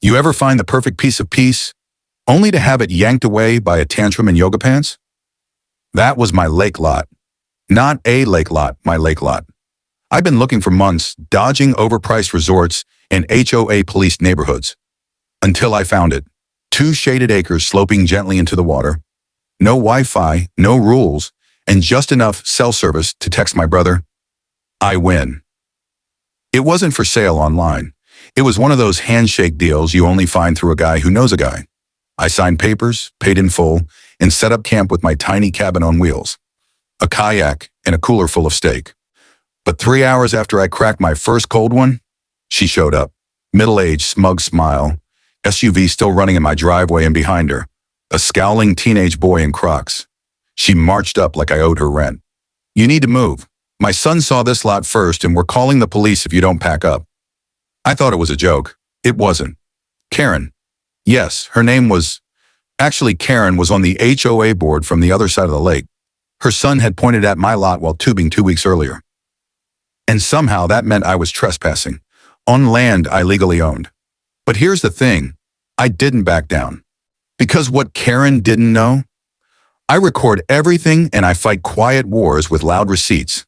You ever find the perfect piece of peace, only to have it yanked away by a tantrum in yoga pants? That was my lake lot. Not a lake lot, my lake lot. I've been looking for months, dodging overpriced resorts and HOA policed neighborhoods. Until I found it. 2 shaded acres sloping gently into the water. No Wi-Fi, no rules, and just enough cell service to text my brother, "I win." It wasn't for sale online. It was one of those handshake deals you only find through a guy who knows a guy. I signed papers, paid in full, and set up camp with my tiny cabin on wheels, a kayak, and a cooler full of steak. But 3 hours after I cracked my first cold one, she showed up. Middle-aged, smug smile, SUV still running in my driveway, and behind her, a scowling teenage boy in Crocs. She marched up like I owed her rent. "You need to move. My son saw this lot first and we're calling the police if you don't pack up." I thought it was a joke. It wasn't. Karen. Yes, her name was... Actually, Karen was on the HOA board from the other side of the lake. Her son had pointed at my lot while tubing 2 weeks earlier. And somehow that meant I was trespassing on land I legally owned. But here's the thing. I didn't back down. Because what Karen didn't know? I record everything and I fight quiet wars with loud receipts.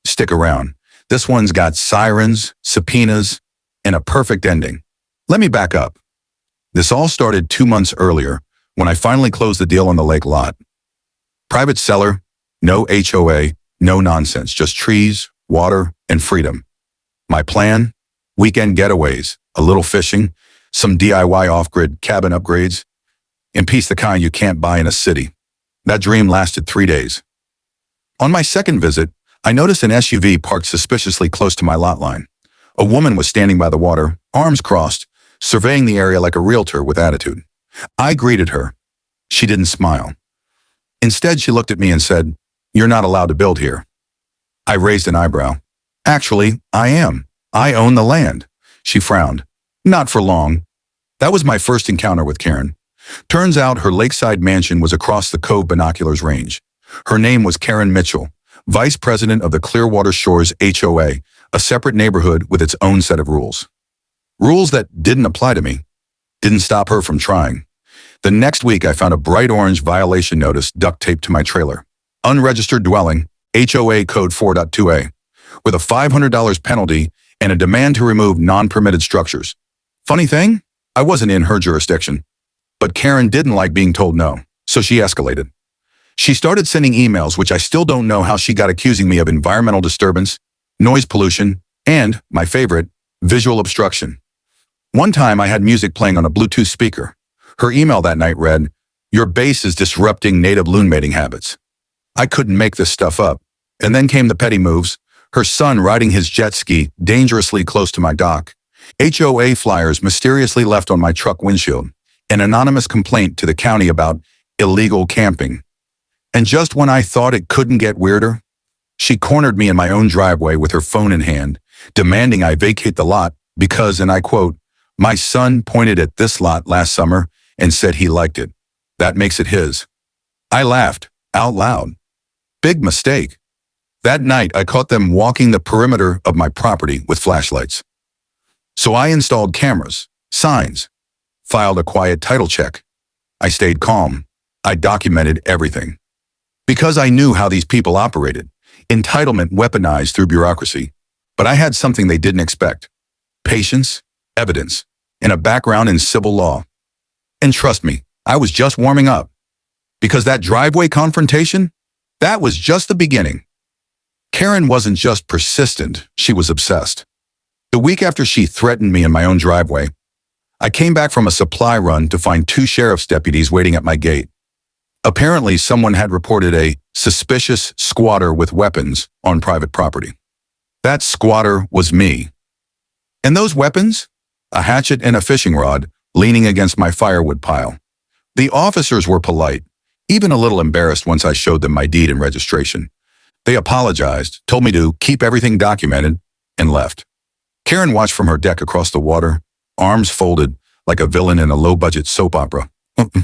Stick around. This one's got sirens, subpoenas, and a perfect ending. Let me back up. This all started 2 months earlier when I finally closed the deal on the lake lot. Private seller, no HOA, no nonsense, just trees, water, and freedom. My plan? Weekend getaways, a little fishing, some DIY off-grid cabin upgrades, and peace the kind you can't buy in a city. That dream lasted 3 days. On my second visit, I noticed an SUV parked suspiciously close to my lot line. A woman was standing by the water, arms crossed, surveying the area like a realtor with attitude. I greeted her. She didn't smile. Instead, she looked at me and said, "You're not allowed to build here." I raised an eyebrow. "Actually, I am. I own the land." She frowned. "Not for long." That was my first encounter with Karen. Turns out her lakeside mansion was across the Cove Binoculars Range. Her name was Karen Mitchell, vice president of the Clearwater Shores HOA, a separate neighborhood with its own set of rules. Rules that didn't apply to me. Didn't stop her from trying. The next week, I found a bright orange violation notice duct taped to my trailer. Unregistered dwelling, HOA Code 4.2a, with a $500 penalty and a demand to remove non-permitted structures. Funny thing, I wasn't in her jurisdiction. But Karen didn't like being told no, so she escalated. She started sending emails, which I still don't know how she got, accusing me of environmental disturbance, noise pollution, and, my favorite, visual obstruction. One time I had music playing on a Bluetooth speaker. Her email that night read, "Your bass is disrupting native loon mating habits." I couldn't make this stuff up. And then came the petty moves. Her son riding his jet ski dangerously close to my dock. HOA flyers mysteriously left on my truck windshield. An anonymous complaint to the county about illegal camping. And just when I thought it couldn't get weirder, she cornered me in my own driveway with her phone in hand, demanding I vacate the lot because, and I quote, "My son pointed at this lot last summer and said he liked it. That makes it his." I laughed, out loud. Big mistake. That night, I caught them walking the perimeter of my property with flashlights. So I installed cameras, signs, filed a quiet title check. I stayed calm. I documented everything. Because I knew how these people operated. Entitlement weaponized through bureaucracy. But I had something they didn't expect. Patience, evidence, and a background in civil law. And trust me, I was just warming up. Because that driveway confrontation, that was just the beginning. Karen wasn't just persistent, she was obsessed. The week after she threatened me in my own driveway, I came back from a supply run to find 2 sheriff's deputies waiting at my gate. Apparently, someone had reported a suspicious squatter with weapons on private property. That squatter was me. And those weapons? A hatchet and a fishing rod leaning against my firewood pile. The officers were polite, even a little embarrassed once I showed them my deed and registration. They apologized, told me to keep everything documented, and left. Karen watched from her deck across the water, arms folded like a villain in a low-budget soap opera.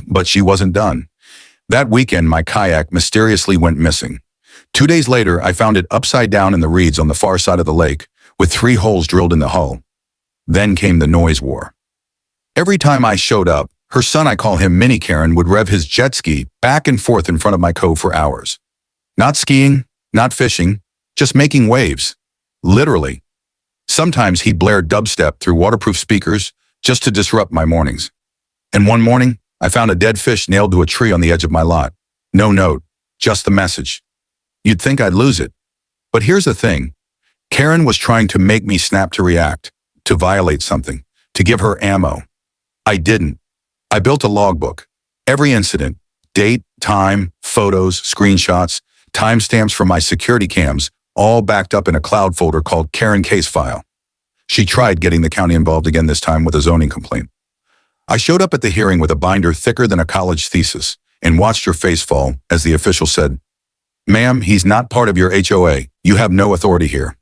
But she wasn't done. That weekend, my kayak mysteriously went missing. 2 days later, I found it upside down in the reeds on the far side of the lake, with 3 holes drilled in the hull. Then came the noise war. Every time I showed up, her son, I call him Mini Karen, would rev his jet ski back and forth in front of my cove for hours. Not skiing, not fishing, just making waves. Literally. Sometimes he'd blare dubstep through waterproof speakers just to disrupt my mornings. And one morning, I found a dead fish nailed to a tree on the edge of my lot. No note, just the message. You'd think I'd lose it. But here's the thing. Karen was trying to make me snap to react, to violate something, to give her ammo. I didn't. I built a logbook. Every incident, date, time, photos, screenshots, timestamps from my security cams, all backed up in a cloud folder called Karen Case File. She tried getting the county involved again, this time with a zoning complaint. I showed up at the hearing with a binder thicker than a college thesis and watched her face fall as the official said, "Ma'am, he's not part of your HOA. You have no authority here."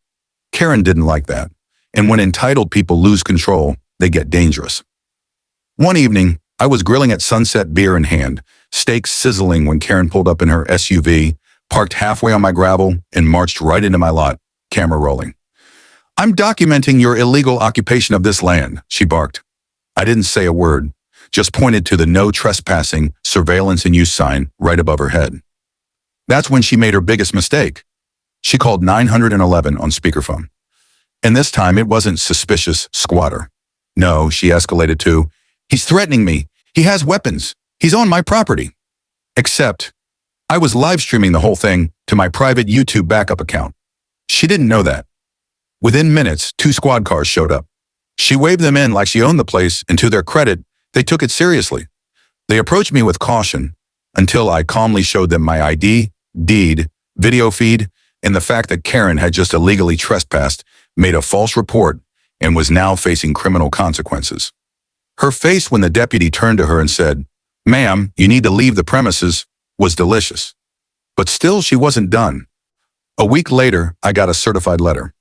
Karen didn't like that. And when entitled people lose control, they get dangerous. One evening, I was grilling at sunset, beer in hand, steaks sizzling, when Karen pulled up in her SUV, parked halfway on my gravel, and marched right into my lot, camera rolling. "I'm documenting your illegal occupation of this land," she barked. I didn't say a word, just pointed to the no trespassing, surveillance and use sign right above her head. That's when she made her biggest mistake. She called 911 on speakerphone. And this time it wasn't suspicious squatter. No, she escalated to, "He's threatening me. He has weapons. He's on my property." Except, I was live streaming the whole thing to my private YouTube backup account. She didn't know that. Within minutes, 2 squad cars showed up. She waved them in like she owned the place, and to their credit, they took it seriously. They approached me with caution until I calmly showed them my ID, deed, video feed, and the fact that Karen had just illegally trespassed, made a false report, and was now facing criminal consequences. Her face when the deputy turned to her and said, "Ma'am, you need to leave the premises," was delicious. But still, she wasn't done. A week later, I got a certified letter.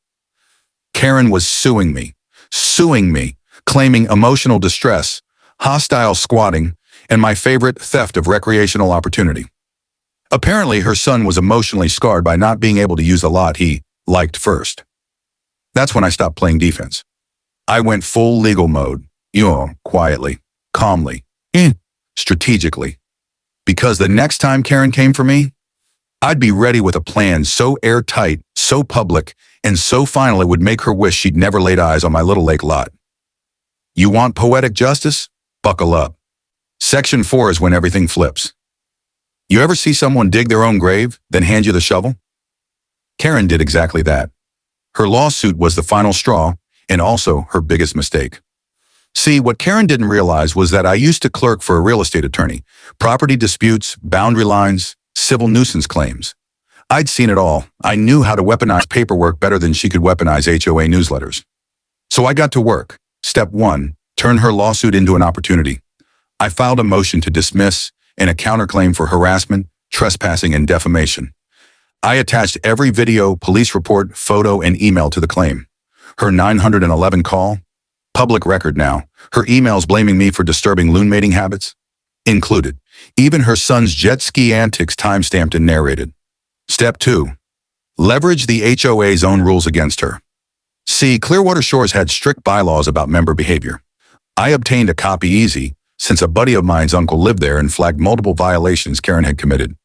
Karen was suing me, claiming emotional distress, hostile squatting, and my favorite, theft of recreational opportunity. Apparently, her son was emotionally scarred by not being able to use a lot he liked first. That's when I stopped playing defense. I went full legal mode, quietly, calmly, strategically. Because the next time Karen came for me, I'd be ready with a plan so airtight, so public, and so final it would make her wish she'd never laid eyes on my little lake lot. You want poetic justice? Buckle up. Section 4 is when everything flips. You ever see someone dig their own grave, then hand you the shovel? Karen did exactly that. Her lawsuit was the final straw, and also her biggest mistake. See, what Karen didn't realize was that I used to clerk for a real estate attorney, property disputes, boundary lines, civil nuisance claims. I'd seen it all. I knew how to weaponize paperwork better than she could weaponize HOA newsletters. So I got to work. Step 1, turn her lawsuit into an opportunity. I filed a motion to dismiss and a counterclaim for harassment, trespassing, and defamation. I attached every video, police report, photo, and email to the claim. Her 911 call, public record now. Her emails blaming me for disturbing loon mating habits, included. Even her son's jet ski antics timestamped and narrated. Step 2, leverage the HOA's own rules against her. See, Clearwater Shores had strict bylaws about member behavior. I obtained a copy easy, since a buddy of mine's uncle lived there, and flagged multiple violations Karen had committed.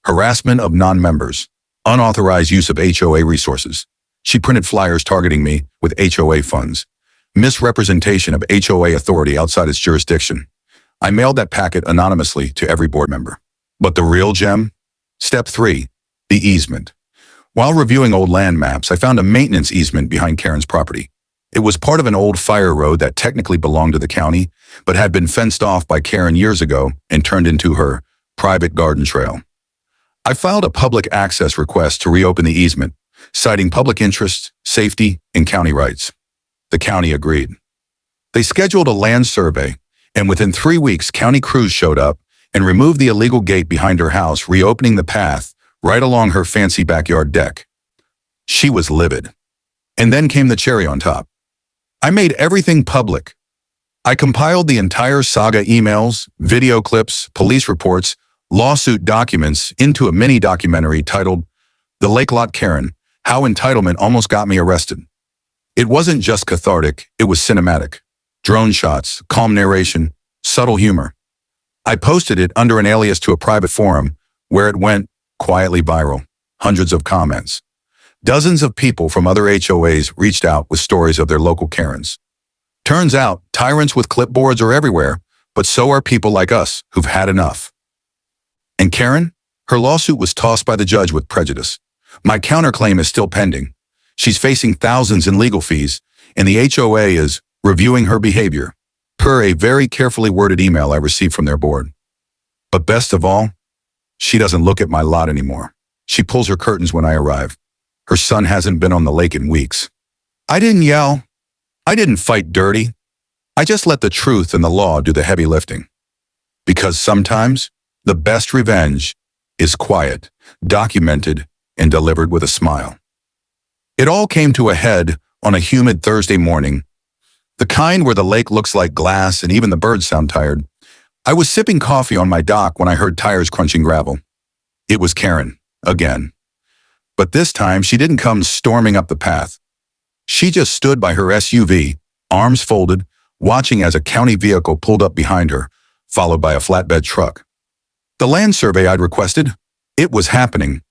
Harassment of non-members, unauthorized use of HOA resources. She printed flyers targeting me with HOA funds. Misrepresentation of HOA authority outside its jurisdiction. I mailed that packet anonymously to every board member. But the real gem? Step 3, the easement. While reviewing old land maps, I found a maintenance easement behind Karen's property. It was part of an old fire road that technically belonged to the county, but had been fenced off by Karen years ago and turned into her private garden trail. I filed a public access request to reopen the easement, citing public interest, safety, and county rights. The county agreed. They scheduled a land survey, and within 3 weeks, county crews showed up and removed the illegal gate behind her house, reopening the path right along her fancy backyard deck. She was livid. And then came the cherry on top. I made everything public. I compiled the entire saga, emails, video clips, police reports, lawsuit documents into a mini documentary titled The Lake Lot Karen, How Entitlement Almost Got Me Arrested. It wasn't just cathartic, it was cinematic. Drone shots, calm narration, subtle humor. I posted it under an alias to a private forum where it went quietly viral. Hundreds of comments. Dozens of people from other HOAs reached out with stories of their local Karens. Turns out, tyrants with clipboards are everywhere, but so are people like us who've had enough. And Karen? Her lawsuit was tossed by the judge with prejudice. My counterclaim is still pending. She's facing thousands in legal fees, and the HOA is reviewing her behavior, per a very carefully worded email I received from their board. But best of all, she doesn't look at my lot anymore. She pulls her curtains when I arrive. Her son hasn't been on the lake in weeks. I didn't yell. I didn't fight dirty. I just let the truth and the law do the heavy lifting. Because sometimes the best revenge is quiet, documented, and delivered with a smile. It all came to a head on a humid Thursday morning, the kind where the lake looks like glass and even the birds sound tired. I was sipping coffee on my dock when I heard tires crunching gravel. It was Karen, again. But this time, she didn't come storming up the path. She just stood by her SUV, arms folded, watching as a county vehicle pulled up behind her, followed by a flatbed truck. The land survey I'd requested, it was happening.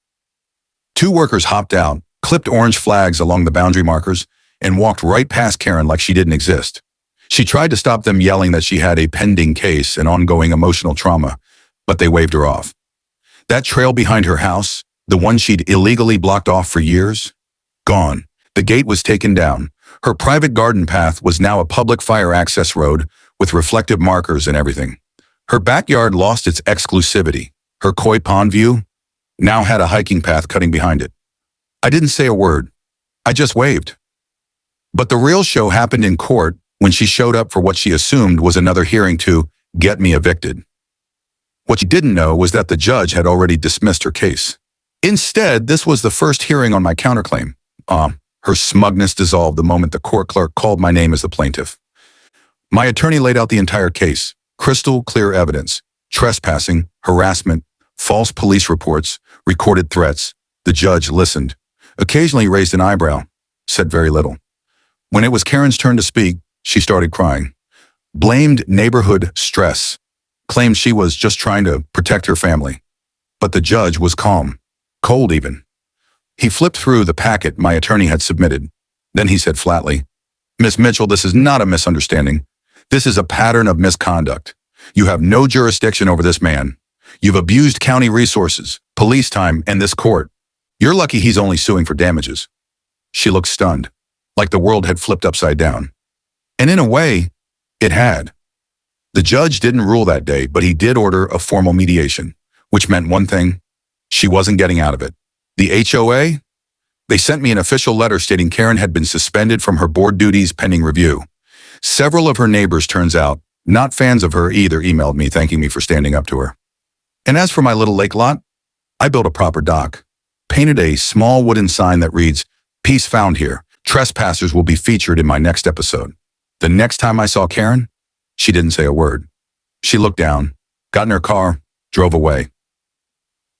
2 workers hopped out, clipped orange flags along the boundary markers, and walked right past Karen like she didn't exist. She tried to stop them, yelling that she had a pending case and ongoing emotional trauma, but they waved her off. That trail behind her house, the one she'd illegally blocked off for years, gone. The gate was taken down. Her private garden path was now a public fire access road with reflective markers and everything. Her backyard lost its exclusivity. Her koi pond view now had a hiking path cutting behind it. I didn't say a word. I just waved. But the real show happened in court when she showed up for what she assumed was another hearing to get me evicted. What she didn't know was that the judge had already dismissed her case. Instead, this was the first hearing on my counterclaim. Her smugness dissolved the moment the court clerk called my name as the plaintiff. My attorney laid out the entire case, crystal clear evidence, trespassing, harassment, false police reports, recorded threats. The judge listened, occasionally raised an eyebrow, said very little. When it was Karen's turn to speak, she started crying. Blamed neighborhood stress, claimed she was just trying to protect her family. But the judge was calm. Cold even. He flipped through the packet my attorney had submitted. Then he said flatly, "Miss Mitchell, this is not a misunderstanding. This is a pattern of misconduct. You have no jurisdiction over this man. You've abused county resources, police time, and this court. You're lucky he's only suing for damages." She looked stunned, like the world had flipped upside down. And in a way, it had. The judge didn't rule that day, but he did order a formal mediation, which meant one thing: she wasn't getting out of it. The HOA? They sent me an official letter stating Karen had been suspended from her board duties pending review. Several of her neighbors, turns out, not fans of her either, emailed me thanking me for standing up to her. And as for my little lake lot, I built a proper dock, painted a small wooden sign that reads, "Peace found here. Trespassers will be featured in my next episode." The next time I saw Karen, she didn't say a word. She looked down, got in her car, drove away.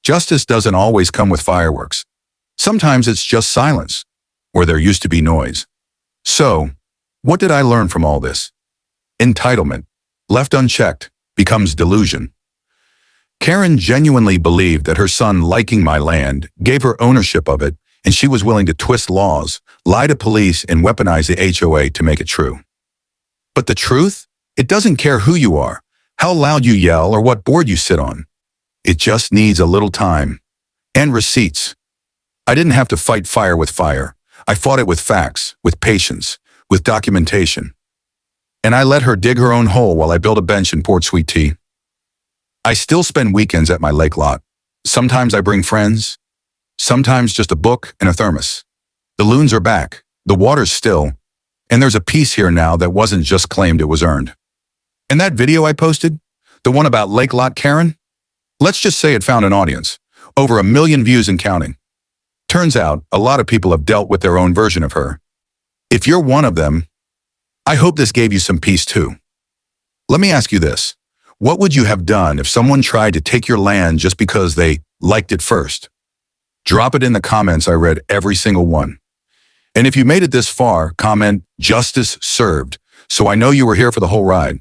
Justice doesn't always come with fireworks. Sometimes it's just silence, where there used to be noise. So, what did I learn from all this? Entitlement, left unchecked, becomes delusion. Karen genuinely believed that her son liking my land gave her ownership of it, and she was willing to twist laws, lie to police, and weaponize the HOA to make it true. But the truth? It doesn't care who you are, how loud you yell, or what board you sit on. It just needs a little time. And receipts. I didn't have to fight fire with fire. I fought it with facts, with patience, with documentation. And I let her dig her own hole while I built a bench and poured sweet tea. I still spend weekends at my lake lot. Sometimes I bring friends. Sometimes just a book and a thermos. The loons are back. The water's still. And there's a piece here now that wasn't just claimed, it was earned. And that video I posted, the one about Lake Lot Karen, let's just say it found an audience, over 1 million views and counting. Turns out, a lot of people have dealt with their own version of her. If you're one of them, I hope this gave you some peace too. Let me ask you this. What would you have done if someone tried to take your land just because they liked it first? Drop it in the comments. I read every single one. And if you made it this far, comment "Justice served" So I know you were here for the whole ride.